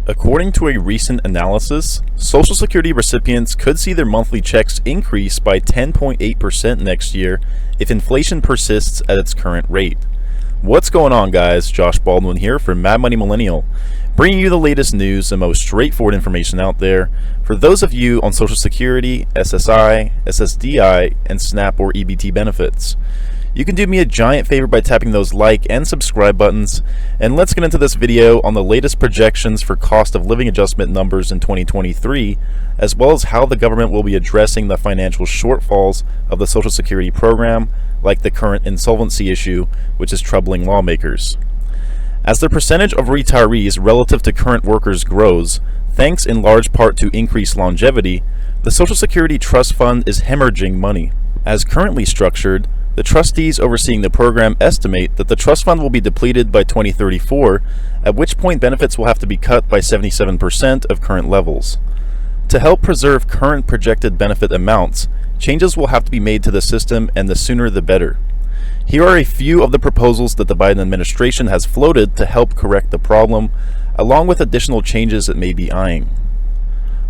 According to a recent analysis, Social Security recipients could see their monthly checks increase by 10.8% next year if inflation persists at its current rate. What's going on, guys? Josh Baldwin here for Mad Money Millennial, bringing you the latest news and most straightforward information out there for those of you on Social Security, SSI, SSDI, and SNAP or EBT benefits. You can do me a giant favor by tapping those like and subscribe buttons, and let's get into this video on the latest projections for cost of living adjustment numbers in 2023, as well as how the government will be addressing the financial shortfalls of the Social Security program, like the current insolvency issue, which is troubling lawmakers. As the percentage of retirees relative to current workers grows, thanks in large part to increased longevity, the Social Security Trust Fund is hemorrhaging money. As currently structured, the trustees overseeing the program estimate that the trust fund will be depleted by 2034, at which point benefits will have to be cut by 77% of current levels. To help preserve current projected benefit amounts, changes will have to be made to the system, and the sooner the better. Here are a few of the proposals that the Biden administration has floated to help correct the problem, along with additional changes it may be eyeing.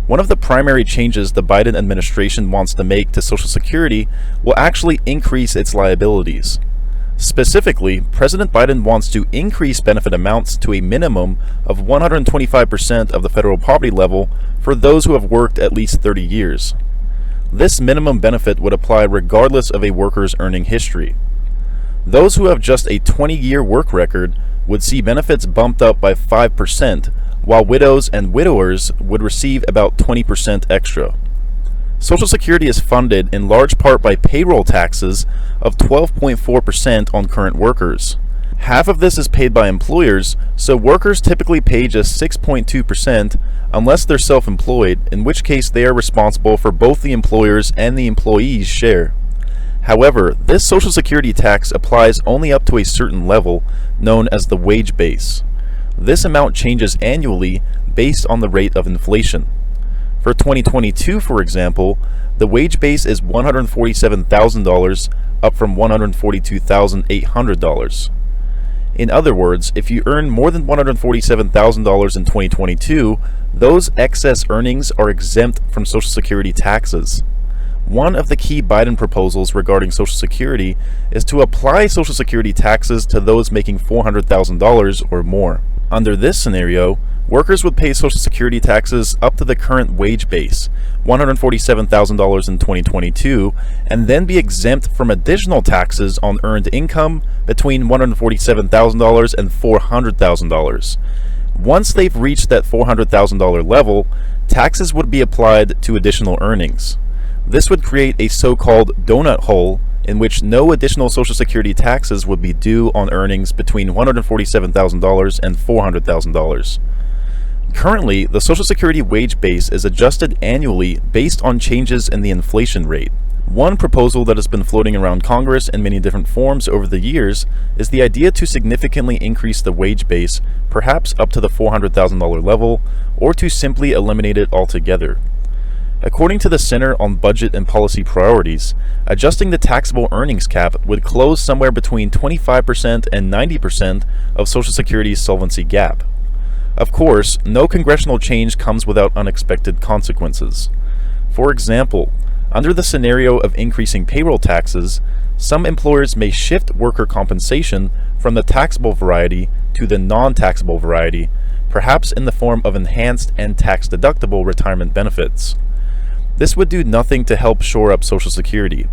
One of the primary changes the Biden administration wants to make to Social Security will actually increase its liabilities. Specifically, President Biden wants to increase benefit amounts to a minimum of 125% of the federal poverty level for those who have worked at least 30 years. This minimum benefit would apply regardless of a worker's earning history. Those who have just a 20-year work record would see benefits bumped up by 5%, while widows and widowers would receive about 20% extra. Social Security is funded in large part by payroll taxes of 12.4% on current workers. Half of this is paid by employers, so workers typically pay just 6.2% unless they're self-employed, in which case they are responsible for both the employer's and the employee's share. However, this Social Security tax applies only up to a certain level, known as the wage base. This amount changes annually based on the rate of inflation. For 2022, for example, the wage base is $147,000, up from $142,800. In other words, if you earn more than $147,000 in 2022, those excess earnings are exempt from Social Security taxes. One of the key Biden proposals regarding Social Security is to apply Social Security taxes to those making $400,000 or more. Under this scenario, workers would pay Social Security taxes up to the current wage base, $147,000 in 2022, and then be exempt from additional taxes on earned income between $147,000 and $400,000. Once they've reached that $400,000 level, taxes would be applied to additional earnings. This would create a so-called donut hole in which no additional Social Security taxes would be due on earnings between $147,000 and $400,000. Currently, the Social Security wage base is adjusted annually based on changes in the inflation rate. One proposal that has been floating around Congress in many different forms over the years is the idea to significantly increase the wage base, perhaps up to the $400,000 level, or to simply eliminate it altogether. According to the Center on Budget and Policy Priorities, adjusting the taxable earnings cap would close somewhere between 25% and 90% of Social Security's solvency gap. Of course, no congressional change comes without unexpected consequences. For example, under the scenario of increasing payroll taxes, some employers may shift worker compensation from the taxable variety to the non-taxable variety, perhaps in the form of enhanced and tax-deductible retirement benefits. This would do nothing to help shore up Social Security.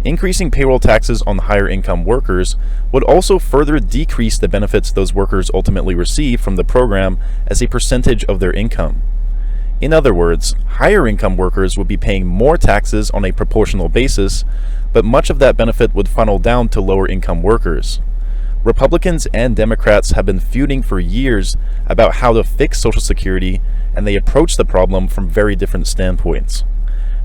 Increasing payroll taxes on higher income workers would also further decrease the benefits those workers ultimately receive from the program as a percentage of their income. In other words, higher income workers would be paying more taxes on a proportional basis, but much of that benefit would funnel down to lower income workers. Republicans and Democrats have been feuding for years about how to fix Social Security, and they approach the problem from very different standpoints.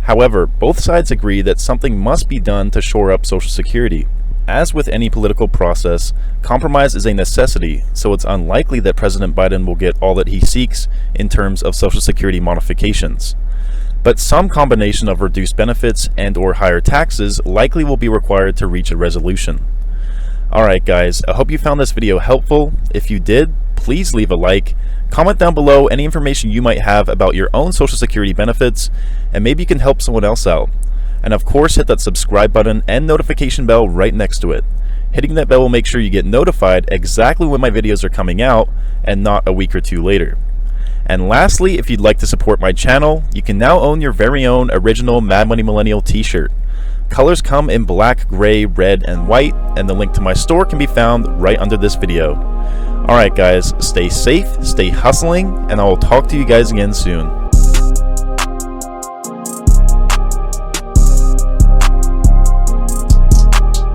However, both sides agree that something must be done to shore up Social Security. As with any political process, compromise is a necessity, so it's unlikely that President Biden will get all that he seeks in terms of Social Security modifications. But some combination of reduced benefits and/or higher taxes likely will be required to reach a resolution. Alright guys, I hope you found this video helpful. If you did, please leave a like. Comment down below any information you might have about your own Social Security benefits, and maybe you can help someone else out. And of course, hit that subscribe button and notification bell right next to it. Hitting that bell will make sure you get notified exactly when my videos are coming out and not a week or two later. And lastly, if you'd like to support my channel, you can now own your very own original Mad Money Millennial t-shirt. Colors come in black, gray, red, and white, and the link to my store can be found right under this video. Alright guys, stay safe, stay hustling, and I will talk to you guys again soon.